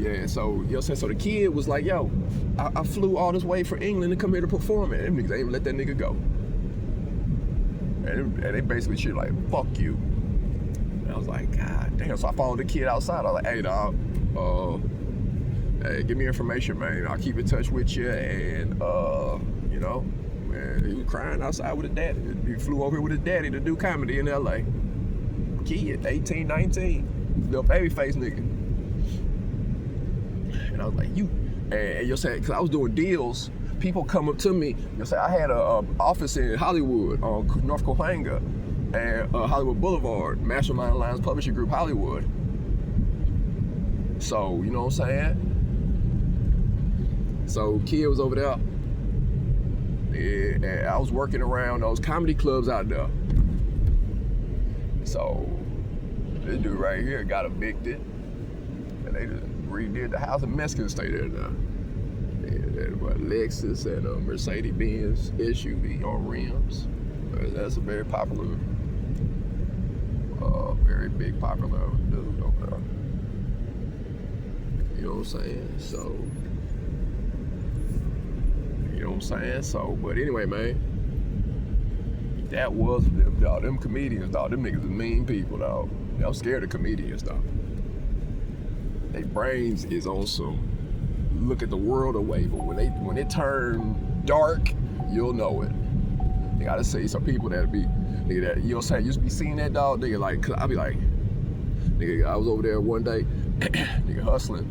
Yeah, so, you know what I'm saying? So the kid was like, yo, I flew all this way from England to come here to perform, and them niggas ain't even let that nigga go. And they basically treated like, fuck you. And I was like, God damn. So I followed the kid outside. I was like, hey, dog, hey, give me information, man. I'll keep in touch with you. And, you know, man, he was crying outside with his daddy. He flew over here with his daddy to do comedy in LA. Kid, 18, 19, little baby face nigga. And I was like, you, and you'll say, because I was doing deals, people come up to me, you'll say, I had a office in Hollywood on North Cohanga and Hollywood Boulevard, MASTERMIND Alliance Publishing Group Hollywood. So, you know what I'm saying? So, kid was over there, and I was working around those comedy clubs out there. So, this dude right here got evicted, and they just redid the house, and Mexicans stay there now. And Lexus and a Mercedes-Benz SUV on rims. That's a very popular, very big popular dude over there. You know what I'm saying? So, you know what I'm saying? So, but anyway, man, that was them, dog. Them comedians, dog. Them niggas is mean people, dog. I'm scared of comedians, dog. Their brains is on some look at the world away, but when it turn dark, you'll know it. You gotta see some people that be, nigga, that, you know what I'm saying, used to be seeing that, dog, nigga, like, cause I be like, nigga, I was over there one day, nigga, hustling,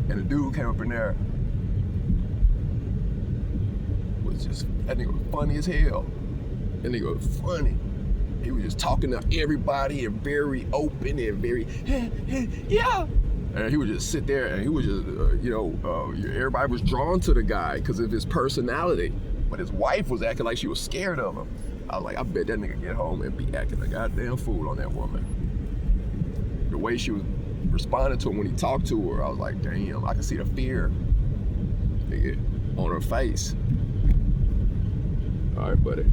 and a dude came up in there, was just, that nigga was funny as hell. That nigga was funny. He was just talking to everybody and very open and very, yeah. And he would just sit there and he was just, everybody was drawn to the guy because of his personality. But his wife was acting like she was scared of him. I was like, I bet that nigga get home and be acting a goddamn fool on that woman. The way she was responding to him when he talked to her, I was like, damn, I can see the fear, nigga, on her face. All right, buddy.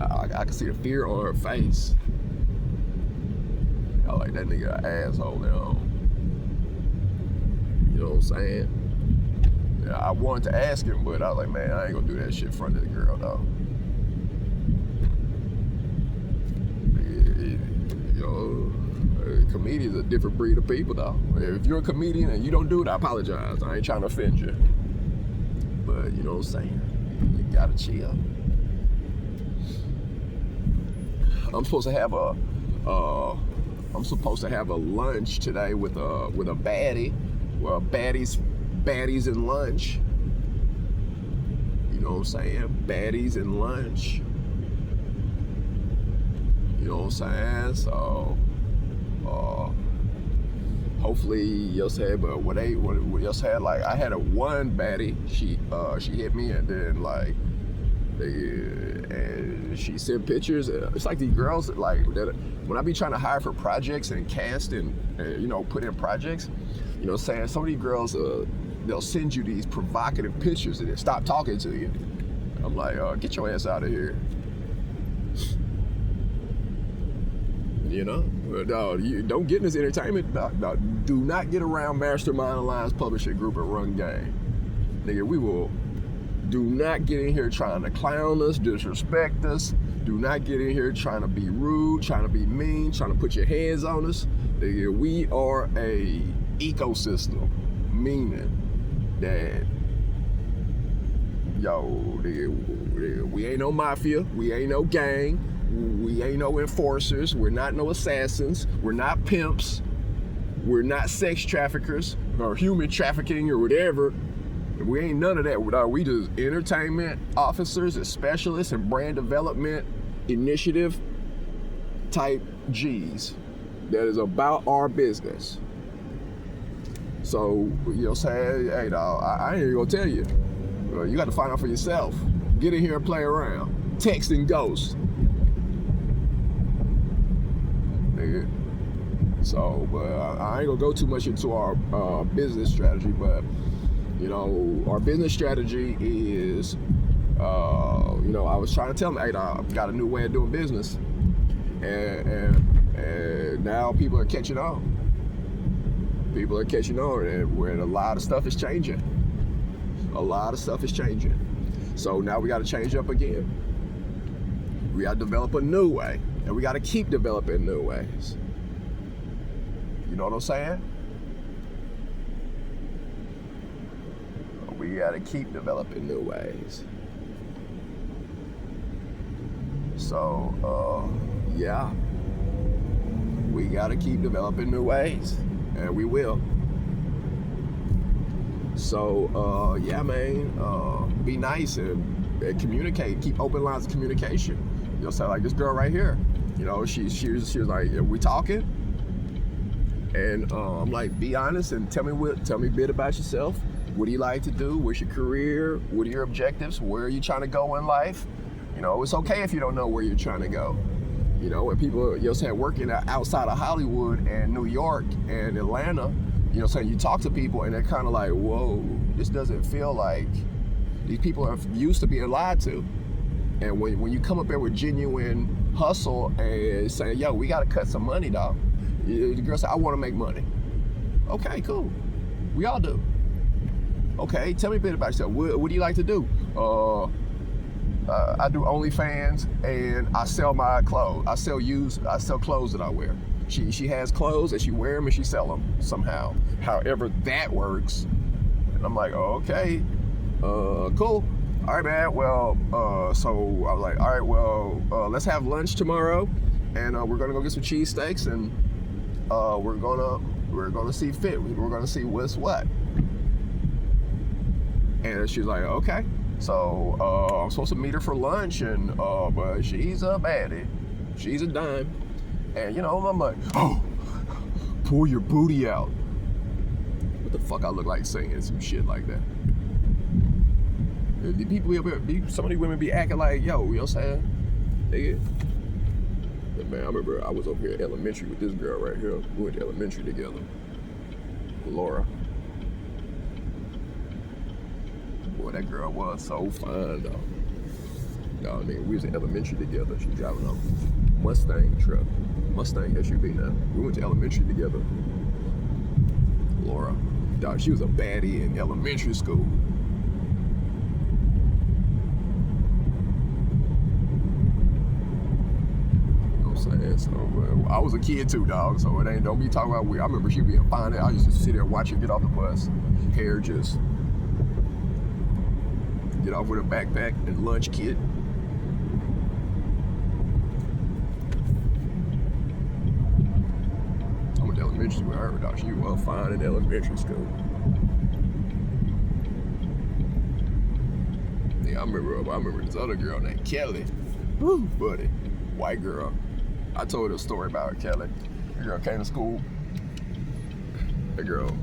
I can see the fear on her face. I like that nigga an asshole now. You know what I'm saying? Yeah, I wanted to ask him, but I was like, man, I ain't gonna do that shit in front of the girl, though. Comedians are a different breed of people, though. If you're a comedian and you don't do it, I apologize. I ain't trying to offend you. But you know what I'm saying? You gotta chill. I'm supposed to have a lunch today with a baddie. Well, baddies and lunch. You know what I'm saying? Baddies and lunch. You know what I'm saying? So, hopefully you'll say, but what you'll say, like, I had one baddie, she hit me, and then like and she sent pictures. It's like these girls that, like, that when I be trying to hire for projects and cast and put in projects, you know what I'm saying, some of these girls they'll send you these provocative pictures and then stop talking to you. I'm like, get your ass out of here. You know, you don't get in this entertainment. Do not get around MASTERMIND Alliance Publishing Group and run game. Nigga, we will. Do not get in here trying to clown us, disrespect us. Do not get in here trying to be rude, trying to be mean, trying to put your hands on us. Nigga, we are a ecosystem, meaning that, nigga, we ain't no mafia, we ain't no gang, we ain't no enforcers, we're not no assassins, we're not pimps, we're not sex traffickers or human trafficking or whatever. We ain't none of that. We just entertainment officers and specialists and brand development initiative type G's that is about our business. So, you know what I'm saying? Hey, dog, I ain't even gonna tell you. You got to find out for yourself. Get in here and play around. Text and ghost. Nigga. So, but I ain't gonna go too much into our business strategy, but you know, our business strategy is, I was trying to tell them, hey, I've got a new way of doing business, and now people are catching on. People are catching on, and when a lot of stuff is changing. A lot of stuff is changing. So now we got to change up again. We got to develop a new way, and we got to keep developing new ways. You know what I'm saying? We got to keep developing new ways. So, yeah. We got to keep developing new ways, and we will. So, yeah, man, be nice and communicate. Keep open lines of communication. You know, so like this girl right here, you know, she was like, we talking? And I'm like, be honest and tell me a bit about yourself. What do you like to do? What's your career? What are your objectives? Where are you trying to go in life? You know, it's okay if you don't know where you're trying to go. You know, when people, you know, say working outside of Hollywood and New York and Atlanta, you know, saying you talk to people and they're kind of like, whoa, this doesn't feel like these people are used to being lied to. And when you come up there with genuine hustle and saying, yo, we got to cut some money, dog. The girl said, I want to make money. Okay, cool. We all do. Okay, tell me a bit about yourself. What do you like to do? I do OnlyFans and I sell my clothes. I sell clothes that I wear. She has clothes and she wear them and she sell them somehow. However that works. And I'm like, oh, okay, cool. All right, man. Well, so I was like, all right, well, let's have lunch tomorrow, and we're gonna go get some cheesesteaks, and we're gonna see fit. We're gonna see what's what. And she's like, okay. So I'm supposed to meet her for lunch, and but she's a baddie. She's a dime. And you know, I'm like, oh, pull your booty out. What the fuck I look like saying some shit like that? The people, some of these women be acting like, yo, you know what I'm saying? Nigga. But man, I remember I was over here at elementary with this girl right here. We went to elementary together. Laura. Boy, that girl was so fine, though. No, nigga, we was in elementary together. She driving a Mustang truck. Mustang SUV now. We went to elementary together. Laura. Dog, she was a baddie in elementary school. So I was a kid too, dog. So it ain't, don't be talking about weird. I remember she being fine. I used to sit there and watch her get off the bus, hair just get off with a backpack and lunch kit. I went to elementary school with her, dog. She was fine in elementary school. Yeah, I remember this other girl named Kelly. Woo, buddy, white girl. I told her a story about her, Kelly. The girl came to school. The girl,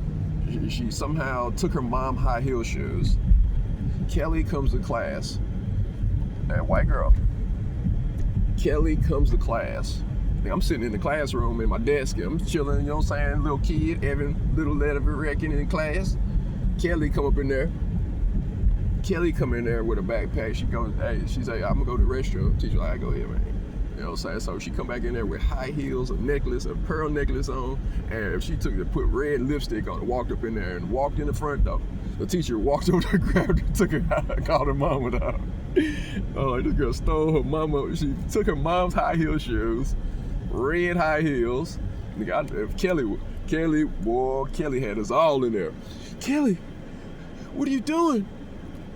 she somehow took her mom high heel shoes. Kelly comes to class. And white girl. Kelly comes to class. I'm sitting in the classroom in my desk. I'm chilling, you know what I'm saying? Little kid, having little letter reckon in class. Kelly come up in there. Kelly come in there with a backpack. She goes, hey, she's like, I'm gonna go to the restroom. Teacher like, go ahead, man. You know what I'm saying? So she come back in there with high heels, a necklace, a pearl necklace on, and she put red lipstick on and walked up in there and walked in the front door. The teacher walked over there, grabbed her, took her out, called her mama down. Oh, this girl stole her mama. She took her mom's high heel shoes, red high heels. Kelly had us all in there. Kelly, what are you doing?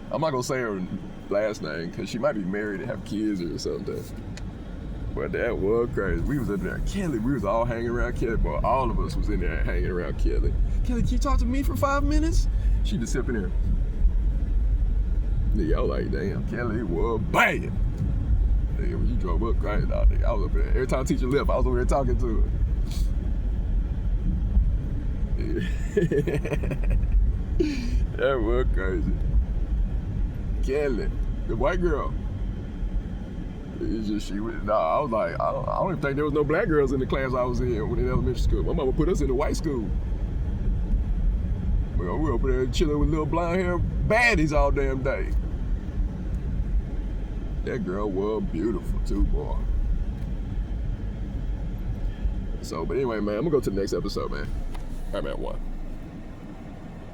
I'm not gonna say her last name because she might be married and have kids or something. But that was crazy. We was in there, Kelly, we was all hanging around Kelly, but all of us was in there hanging around Kelly. Kelly, can you talk to me for 5 minutes? She just sitting there. Nigga, I was like, damn, Kelly was banging. Nigga, when you drove up crazy, dog, nigga, I was up there. Every time teacher left, I was over there talking to her. That was crazy. Kelly, the white girl. It's just I was like, I don't even think there was no black girls in the class I was in when in elementary school. My mama put us in the white school. We were over there chilling with little blonde hair baddies all damn day. That girl was beautiful too, boy. So, but anyway, man, I'm gonna go to the next episode, man. I'm at 1.